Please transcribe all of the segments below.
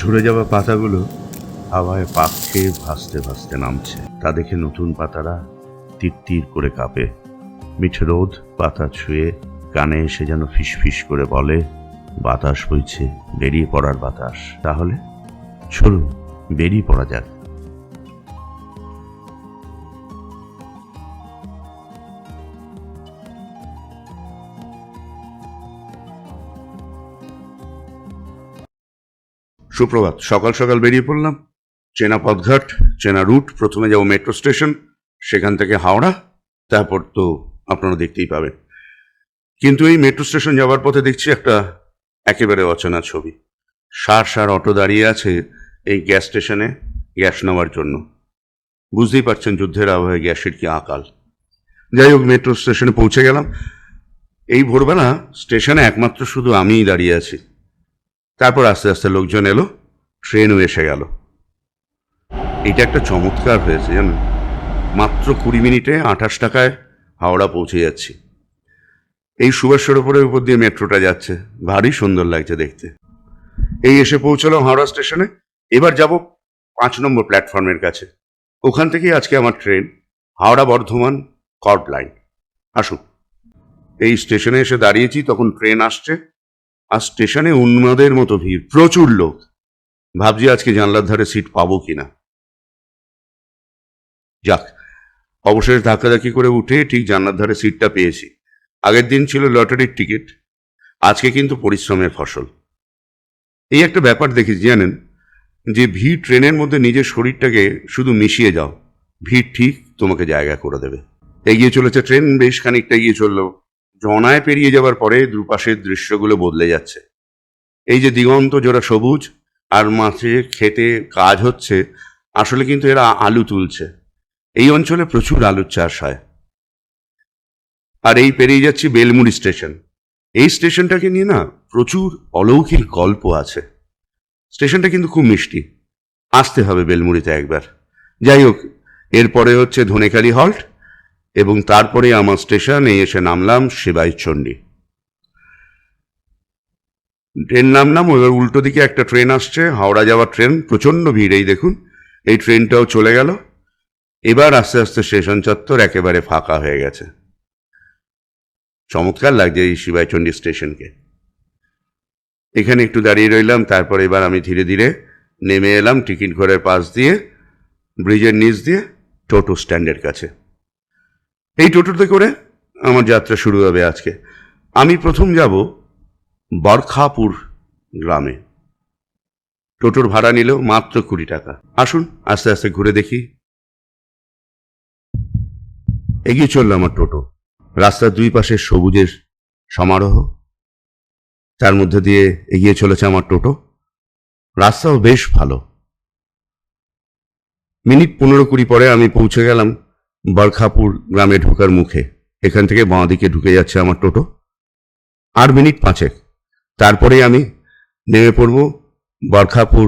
ঝরে যাওয়া পাতাগুলো হাওয়ায় পাক খেয়ে ভাসতে ভাসতে নামছে। তা দেখে নতুন পাতারা তীর তীর করে কাঁপে। মিঠে রোদ পাতা ছুঁয়ে কানে এসে যেন ফিসফিস করে বলে, বাতাস বইছে, বেরিয়ে পড়ার বাতাস। তাহলে চলুন বেরিয়ে পড়া যাক। সুপ্রভাত। সকাল সকাল বেরিয়ে পড়লাম। চেনা পথঘাট, চেনা রুট। প্রথমে যাবো মেট্রো স্টেশন, সেখান থেকে হাওড়া, তারপর তো আপনারা দেখতেই পাবেন। কিন্তু এই মেট্রো স্টেশন যাওয়ার পথে দেখছি একটা একেবারে অচেনা ছবি। সার অটো দাঁড়িয়ে আছে এই গ্যাস স্টেশনে গ্যাস নেওয়ার জন্য। বুঝতেই পারছেন যুদ্ধের আবহে গ্যাসের কি আকাল। যাই হোক, মেট্রো স্টেশনে পৌঁছে গেলাম। এই ভোরবেলা স্টেশনে একমাত্র শুধু আমিই দাঁড়িয়ে আছি। তারপর আস্তে আস্তে লোকজন এলো, ট্রেনও এসে গেল। এটা একটা চমৎকার হয়েছে জানেন। মাত্র 20 মিনিটে 28 টাকায় হাওড়া পৌঁছে যাচ্ছি। এই সুভাষ সরোবরের উপর দিয়ে মেট্রোটা যাচ্ছে, ভারী সুন্দর লাগছে দেখতে। এই এসে পৌঁছলাম হাওড়া স্টেশনে। এবার যাব 5 নম্বর প্ল্যাটফর্মের কাছে। ওখান থেকেই আজকে আমার train, Howrah Bardhaman cord line. আসুন। এই স্টেশনে এসে দাঁড়িয়েছি, তখন ট্রেন আসছে। আর স্টেশনে উন্মাদের মতো ভিড়, প্রচুর লোক। ভাবছি আজকে জানলার ধারে সিট পাবো কিনা। যাক, অবশেষে ধাক্কাধাক্কি করে উঠে ঠিক জানলার ধারে সিটটা পেয়েছি। আগের দিন ছিল লটারির টিকিট, আজকে কিন্তু পরিশ্রমের ফসল। এই একটা ব্যাপার দেখেছি জানেন, যে ভিড় ট্রেনের মধ্যে নিজের শরীরটাকে শুধু মিশিয়ে যাও, ভিড় ঠিক তোমাকে জায়গা করে দেবে। এগিয়ে চলেছে ট্রেন, বেশ খানিকটা এগিয়ে চললো। জনায় পেরিয়ে যাওয়ার পরে দুপাশের দৃশ্যগুলো বদলে যাচ্ছে। এই যে দিগন্ত জোড়া সবুজ, আর মাঠে খেতে কাজ হচ্ছে, আসলে কিন্তু এরা আলু তুলছে। এই অঞ্চলে প্রচুর আলুর চাষ হয়। আর এই পেরিয়ে যাচ্ছি বেলমুড়ি স্টেশন। এই স্টেশনটাকে নিয়ে না প্রচুর অলৌকিক গল্প আছে। স্টেশনটা কিন্তু খুব মিষ্টি, আসতে হবে বেলমুড়িতে একবার। যাই হোক, এরপরে হচ্ছে ধনেখালি হল্ট, এবং তারপরে আমার স্টেশন। এই এসে নামলাম সেবাইচণ্ডী। ট্রেন নামলাম, এবার উল্টো দিকে একটা ট্রেন আসছে, হাওড়া যাওয়ার ট্রেন। প্রচণ্ড ভিড়, এই দেখুন এই ট্রেনটাও চলে গেল। এবার আস্তে আস্তে স্টেশন চত্বর একেবারে ফাঁকা হয়ে গেছে। চমৎকার লাগছে এই শিবাইচণ্ডী স্টেশনকে। এখানে একটু দাঁড়িয়ে রইলাম, তারপর এবার আমি ধীরে ধীরে নেমে এলাম টিকিট ঘরের পাশ দিয়ে, ব্রিজের নিচ দিয়ে টোটো স্ট্যান্ডের কাছে। এই টোটোতে করে আমার যাত্রা শুরু হবে আজকে। আমি প্রথম যাব বরখাপুর গ্রামে। টোটোর ভাড়া নিল মাত্র 20 টাকা। আসুন আস্তে আস্তে ঘুরে দেখি। এগিয়ে চলল আমার টোটো। রাস্তার দুই পাশে সবুজের সমারোহ, তার মধ্যে দিয়ে এগিয়ে চলেছে আমার টোটো। রাস্তাও বেশ ভালো। মিনিট 15-20 পরে আমি পৌঁছে গেলাম বরখাপুর গ্রামে ঢোকার মুখে। এখান থেকে বাঁ দিকে ঢুকে যাচ্ছে আমার টোটো। আর মিনিট 5 তারপরে আমি নেমে পড়ব বরখাপুর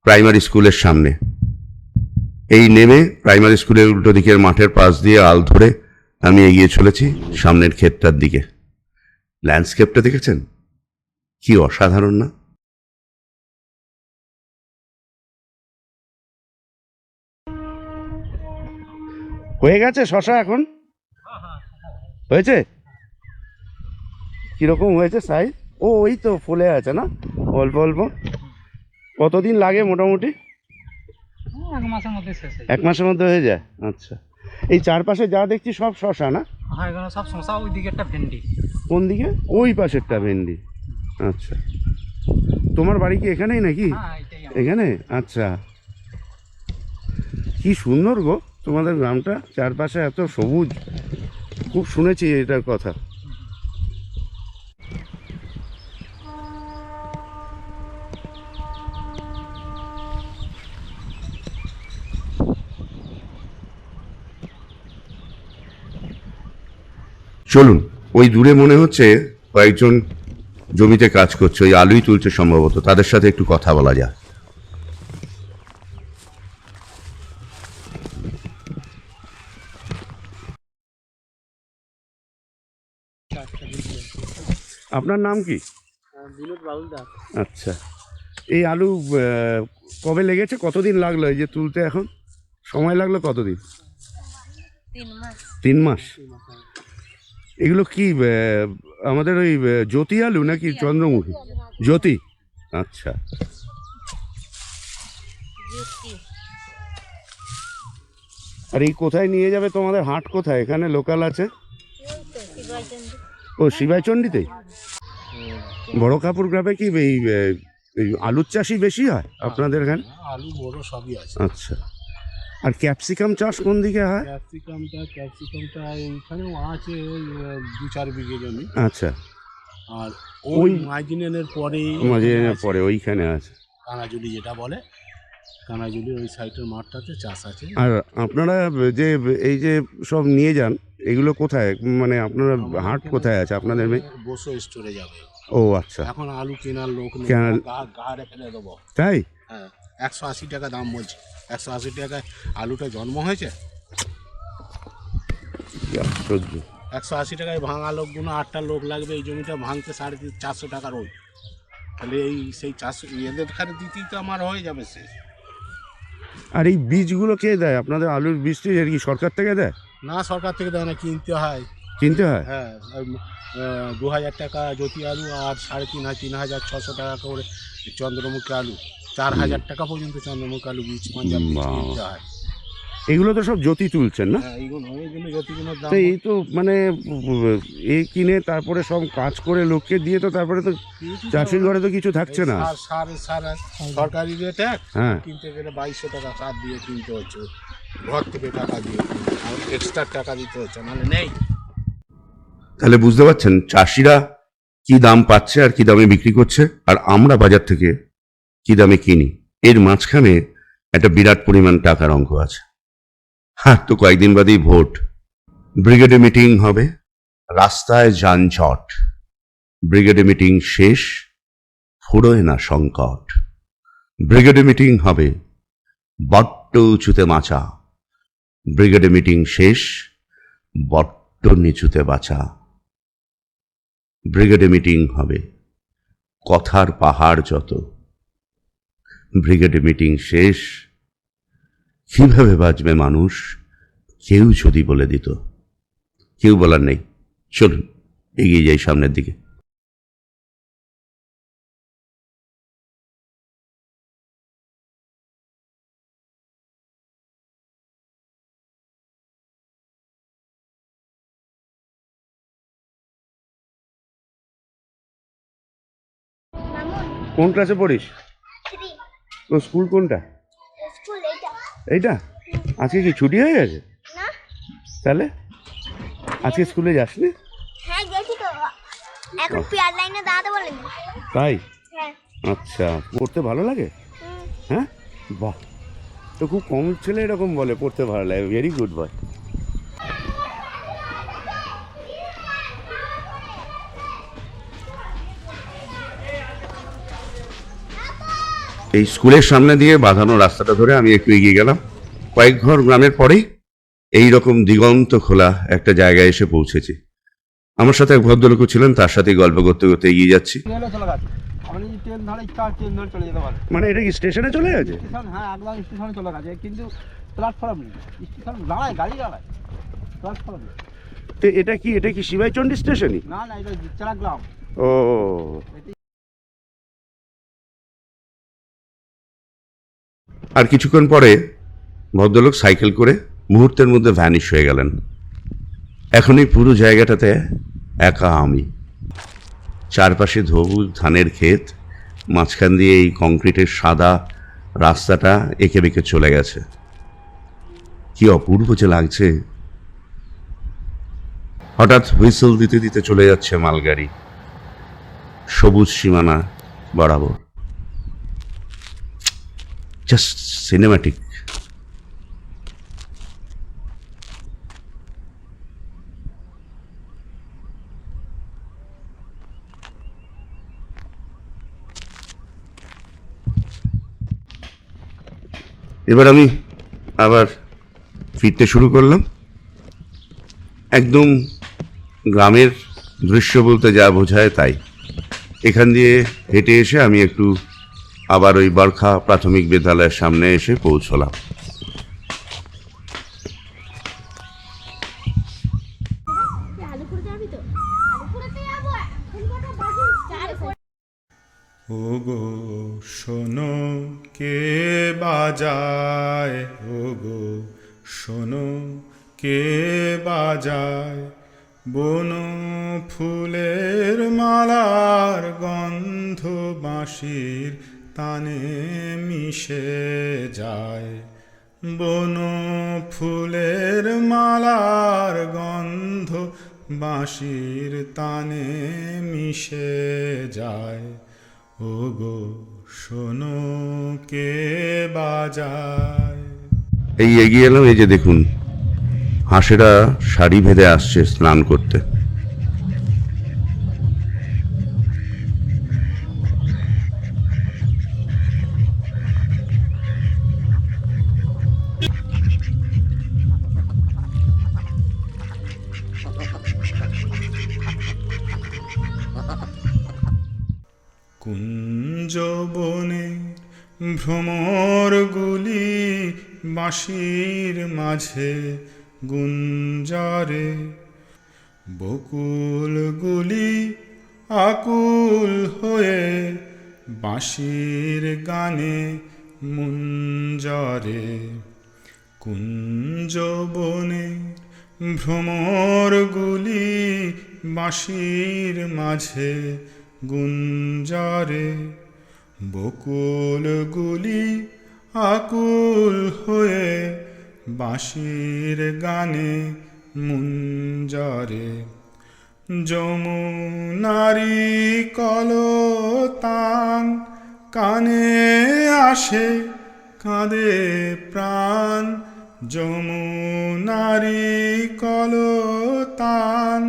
প্রাইমারি স্কুলের সামনে। এই নেমে প্রাইমারি স্কুলের উল্টো দিকের মাঠের পাশ দিয়ে আল ধরে আমি এগিয়ে চলেছি সামনের ক্ষেতটার দিকে। ল্যান্ডস্কেপটা দেখেছেন, কি অসাধারণ না? হয়ে গেছে শশা এখন? হয়েছে? কিরকম হয়েছে সাইজ? ও ওই তো ফুলে আছে না, অল্প অল্প। কতদিন লাগে মোটামুটি? 1 মাসের মধ্যে শেষ হয়ে 1 মাসের মধ্যে হয়ে যায়। আচ্ছা, এই চারপাশে যা দেখছি সব শশা না? হ্যাঁ, এখানে সব শশা, ওই দিকে একটা ভেন্ডি। কোন দিকে? ওই পাশেরটা ভেন্ডি। আচ্ছা, তোমার বাড়ি কি এখানেই নাকি? হ্যাঁ, এটাই আমার। এখানে? আচ্ছা, কি সুন্দর গো তোমাদের গ্রামটা, চারপাশে এত সবুজ, খুব শুনেছি এটার কথা। চলুন, ওই দূরে মনে হচ্ছে কয়েকজন জমিতে কাজ করছে, ওই আলুই তুলছে সম্ভবত। তাদের সাথে একটু কথা বলা যাক। আপনার নাম কি? বিনোদ বাবুল দাস। আচ্ছা, এই আলু কবে লেগেছে, কতদিন লাগলো এই যে তুলতে? এখন সময় লাগলো কতদিন? 3 মাস। 3 মাস। এগুলো কি আমাদের ওই জ্যোতি আলু নাকি চন্দ্রমুখী? জ্যোতি। আচ্ছা। জ্যোতি। আর এই কোথায় নিয়ে যাবে তোমাদের হাট কোথায়? এখানে লোকাল আছে? শিবাচন্দ্র। ও শিবাইচন্ডীতে। বড় কাপুর গ্রামে কি এই আলুর চাষই বেশি হয় আপনাদের এখানে? আলু বড় সবই আছে। আচ্ছা। আর ক্যাপসিকাম চাষ কোন দিকে হয়? ক্যাপসিকামটা এইখানেও আছে, ওই 2-4 বিঘে জমি। আচ্ছা। আর ওই ওই মাইজিনের পরেই মাঝে পরে ওইখানে আছে। কানাজুলি যেটা বলে, কানাজুলির ওই সাইডের মাঠটাতে চাষ আছে। আর আপনারা যে এই যে সব নিয়ে যান এগুলো কোথায়, মানে আপনারা হাট কোথায় আছে আপনাদের বসো স্টোরে যাবে। ও আচ্ছা। এখন আলু কেনার লোক নেই, কেনার- গাড়ে ফেলে দেবো। তাই? হ্যাঁ, 180 টাকা দাম বলছে। 180 টাকায় আলুটা জন্ম হয়েছে। কি আশ্চর্য। 180 টাকায় ভাঙা লোকগুলো 8টা লোক লাগবে এই জমিটা ভাঙতে, 450 টাকা রোজ। তাহলে এই সেই চাষ এদের খারে দিতেই তো আমার হয়ে যাবে শেষ। আর এই বীজগুলো কে দেয় আপনাদের? আলুর বীজটি এর কি সরকার থেকে দেয়? না, সরকার থেকে দেয় না, কিনতে হয়। কিনতে হয়? হ্যাঁ, 2000 টাকা জ্যোতি আলু আর 3,500 টাকা করে চন্দ্রমুখী আলু, 4000 টাকা পর্যন্ত চন্দ্রমুখী আলু বীজ পাঞ্জাব থেকে বাহ। কিনতে হয়। এগুলো তো সব জ্যোতি তুলছেন না? হ্যাঁ, এইগুলো জ্যোতিগুলোর দাম। তো এই তো মানে এই কিনে তারপরে সব কাজ করে লোককে দিয়ে তো তারপরে তো চাষির ঘরে তো কিছু থাকছে না। সার সরকারি রেটে হ্যাঁ। কিনতে গেলে 2200 টাকা সার দিয়ে কিনতে হচ্ছে, ঘর থেকে টাকা দিয়ে আর এক্সট্রা টাকা দিতে হচ্ছে, নাহলে নেই। তাহলে বুঝতে পারছেন চাষিরা কি দাম পাচ্ছে আর কি দামে বিক্রি করছে, আর আমরা বাজার থেকে কি দামে কিনি, এর মাঝখানে একটা বিরাট পরিমাণ টাকার অঙ্ক আছে। হ্যাঁ, তো কয়েকদিন বাদেই ভোট, ব্রিগেডে মিটিং হবে, রাস্তায় যানজট, ব্রিগেডে মিটিং শেষ, ফুরোয় না সংকট। ব্রিগেডে মিটিং হবে, বড্ড উঁচুতে মাচা, ব্রিগেডে মিটিং শেষ, বড্ড নিচুতে বাঁচা। ব্রিগেডে মিটিং হবে, কথার পাহাড় যত, ব্রিগেডে মিটিং শেষ, কিভাবে বাঁচবে মানুষ কেউ যদি বলে দিত। কেউ বলার নেই, চলুন এগিয়ে যাই সামনের দিকে। কোন ক্লাসে পড়িস? 3 তো স্কুল কোনটা? স্কুল এইটা এইটা? আজকে কি ছুটি হয়ে গেছে? না। তাহলে আজকে স্কুলে যাসনি? হ্যাঁ গেছি তো, এখন পিয়ার লাইনে দাঁড়াতে বলেন। তাই? হ্যাঁ। আচ্ছা, পড়তে ভালো লাগে? হ্যাঁ, বাহ, তো খুব কম ছেলে এরকম বলে পড়তে ভালো লাগে। Very good boy. এই স্কুলের সামনে দিয়ে বাঁধানো রাস্তাটা ধরে আমি একটু এগিয়ে গেলাম। কয়েক ঘর গ্রামের পরেই এই রকম দিগন্ত খোলা একটা জায়গায় এসে পৌঁছেছি। আমার সাথে এক ভদ্রলোক ছিলেন, তার সাথে গল্প করতে করতে এগিয়ে যাচ্ছি। আপনি ট্রেন ধরে ইচ্ছা ট্রেন ধরে চলে যেতে পারেন। মানে এটা কি স্টেশনে চলে গেছে? স্টেশন, হ্যাঁ, একদম স্টেশনে চলে গেছে, কিন্তু প্ল্যাটফর্ম নেই। স্টেশন দাঁড়ায়, গাড়ি দাঁড়ায়, প্ল্যাটফর্ম নেই। তো এটা কি শিবাইচন্ডী স্টেশনই? না না, এটা চেরাগ্রাম। ও, আর কিছুক্ষণ পরে ভদ্রলোক সাইকেল করে মুহূর্তের মধ্যে ভ্যানিশ হয়ে গেলেন। এখন এই পুরো জায়গাটাতে একা আমি। চারপাশে ধবুজ ধানের ক্ষেত, মাঝখান দিয়ে এই কংক্রিটের সাদা রাস্তাটা এঁকে বেঁকে চলে গেছে। কি অপূর্ব যে লাগছে। হঠাৎ হুইসেল দিতে দিতে চলে যাচ্ছে মালগাড়ি সবুজ সীমানা বরাবর। Just cinematic. এবার আমি আবার ফিরতে শুরু করলাম। একদম গ্রামের দৃশ্য বলতে যা বোঝায় তাই। এখান দিয়ে হেঁটে এসে আমি একটু আবার ওই বরখা প্রাথমিক বিদ্যালয়ের সামনে এসে পৌঁছলাম। আলুপুরে যাবি তো? আলুপুরেতে যাবো এখন কটা বাজে? 4 ওগো শোনো কে বাজায়, ওগো শোনো কে বাজায়, বন ফুলের মালার গন্ধ বাঁশির তানে মিশে যায়, বন ফুলের মালার গন্ধ বাঁশির তানে মিশে যায়, ওগো শোনো কে বাজায়। এই এগিয়ে এলাম, এই যে দেখুন হাঁসেরা সারি ভেদে আসছে স্নান করতে। কুঞ্জ বনে ভ্রমরগুলি বাঁশির মাঝে গুঞ্জরে, বকুলগুলি আকুল হয়ে বাঁশির গানে মুঞ্জরে, কুঞ্জ বনে ভ্রমরগুলি বাঁশির মাঝে গুঞ্জরে, বকুলগুলি আকুল হয়ে বাঁশির গানে মুঞ্জরে, যমুনারি কলতান কানে আসে কাঁদে প্রাণ, যমুনারি কলতান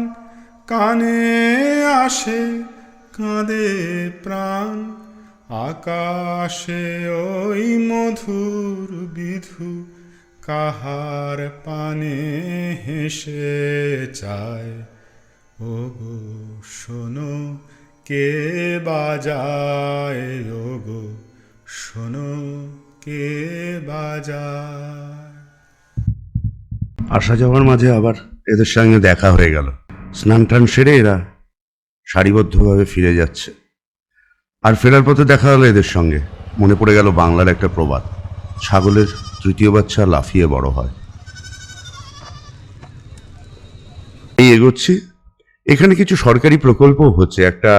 কানে আসে কাঁদে প্রাণ, আকাশে ওই মধুর বিধু কাহার পানে হেসে যায়, ওগো শোনো কে বাজায়, ওগো শোনো কে বাজায়। আসা যাওয়ার মাঝে আবার এদের সঙ্গে দেখা হয়ে গেল। স্নান টান সেরে এরা সারিবদ্ধভাবে ফিরে যাচ্ছে, আর ফেরার পথে দেখা হলো এদের সঙ্গে। মনে পড়ে গেল বাংলার একটা প্রবাদ, ছাগলের তৃতীয় বাচ্চা লাফিয়ে বড় হয়। এই এগোচ্ছি, এখানে কিছু সরকারি প্রকল্প হচ্ছে। একটা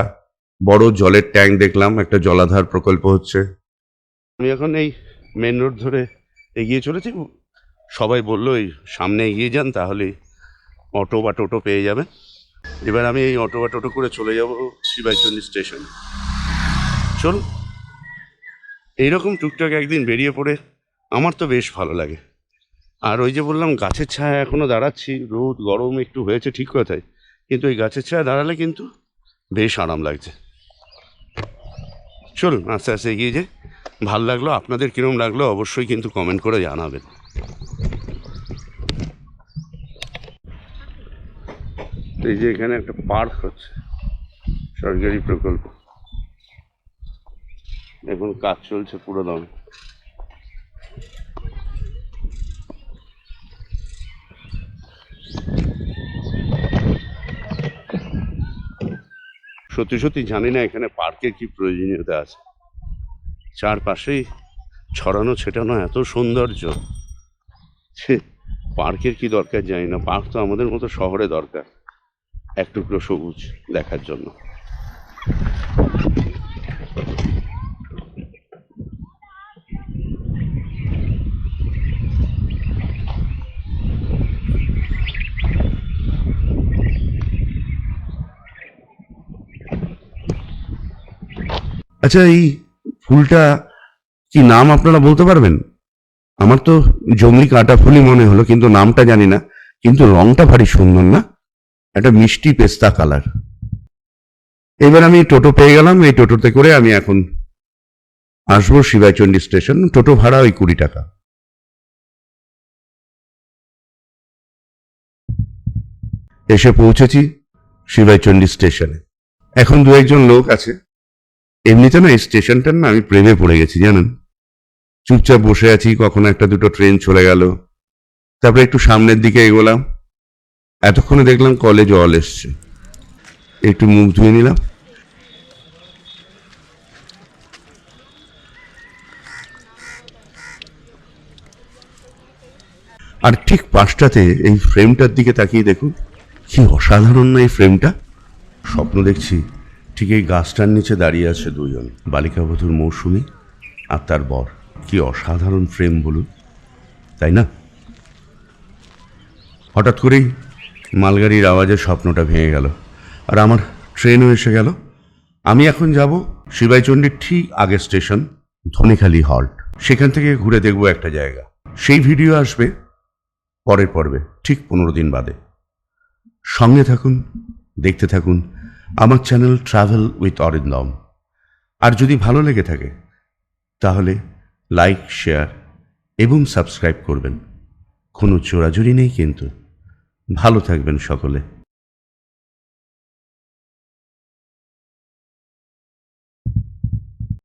বড় জলের ট্যাঙ্ক দেখলাম, একটা জলাধার প্রকল্প হচ্ছে। আমি এখন এই মেন রোড ধরে এগিয়ে চলেছি। সবাই বললো এই সামনে এগিয়ে যান, তাহলে অটো বা টোটো পেয়ে যাবেন। এবার আমি এই অটো বা টোটো করে চলে যাব শিবাইচন্ডী স্টেশন। চল, এইরকম টুকটাক একদিন বেরিয়ে পড়ে আমার তো বেশ ভালো লাগে। আর ওই যে বললাম গাছের ছায়া এখনো দাঁড়াচ্ছি, রোদ গরম একটু হয়েছে ঠিক কথাই, কিন্তু এই গাছের ছায়া দাঁড়ালে কিন্তু বেশ আরাম লাগছে। চলুন আস্তে আস্তে এগিয়ে যাই। ভাল লাগলো, আপনাদের কিরম লাগলো অবশ্যই কিন্তু কমেন্ট করে জানাবেন। এই যে এখানে একটা পার্ক হচ্ছে, সরকারি প্রকল্প, এখন কাজ চলছে পুরো দমে। সত্যি সত্যি জানি না এখানে পার্কের কি প্রয়োজনীয়তা আছে। চারপাশেই ছড়ানো ছেটানো এত সৌন্দর্য, সে পার্কের কি দরকার জানি না। পার্ক তো আমাদের মতো শহরে দরকার এক টুকরো সবুজ দেখার জন্য। আচ্ছা, এই ফুলটা কি নাম আপনারা বলতে পারবেন? আমার তো জংলি কাঁটা ফুলই মনে হলো, কিন্তু নামটা জানি না। কিন্তু রংটা ভারী সুন্দর না, একটা মিষ্টি পেস্তা কালার। এবার আমি টোটো পেয়ে গেলাম, এই টোটোতে করে আমি এখন আসবো শিবাইচন্ডী স্টেশন। টোটো ভাড়া ওই 20 টাকা। এসে পৌঁছেছি শিবাইচন্ডী স্টেশনে। এখন দু একজন লোক আছে এমনিতে না এই স্টেশনটার না আমি প্রেমে পড়ে গেছি জানেন। চুপচাপ বসে আছি, কখনো একটা দুটো ট্রেন চলে গেল, তারপরে একটু সামনের দিকে এগোলাম, এতক্ষণে দেখলাম কলে জল এসছে, একটু মুখ ধুয়ে নিলাম। আর ঠিক পাশটাতে এই ফ্রেমটার দিকে তাকিয়ে দেখুন, কি অসাধারণ না এই ফ্রেমটা। স্বপ্ন দেখছি ঠিক এই গাছটার নিচে দাঁড়িয়ে আছে দুজন, বালিকাবধূর মৌসুমী আর তার বর। কি অসাধারণ ফ্রেম বলুন, তাই না? হঠাৎ করেই মালগাড়ির আওয়াজে স্বপ্নটা ভেঙে গেল, আর আমার ট্রেনও এসে গেল। আমি এখন যাব শিবাইচণ্ডীর ঠিক আগের স্টেশন ধনেখালি হল্ট। সেখান থেকে ঘুরে দেখব একটা জায়গা। সেই ভিডিও আসবে পরের পর্বে, ঠিক 15 দিন বাদে। সঙ্গে থাকুন, দেখতে থাকুন আমার চ্যানেল ট্রাভেল উইথ অরিন্দম। আর যদি ভালো লেগে থাকে তাহলে লাইক, শেয়ার এবং সাবস্ক্রাইব করবেন। কোনো জোরাজুরি নেই কিন্তু। ভালো থাকবেন সকলে।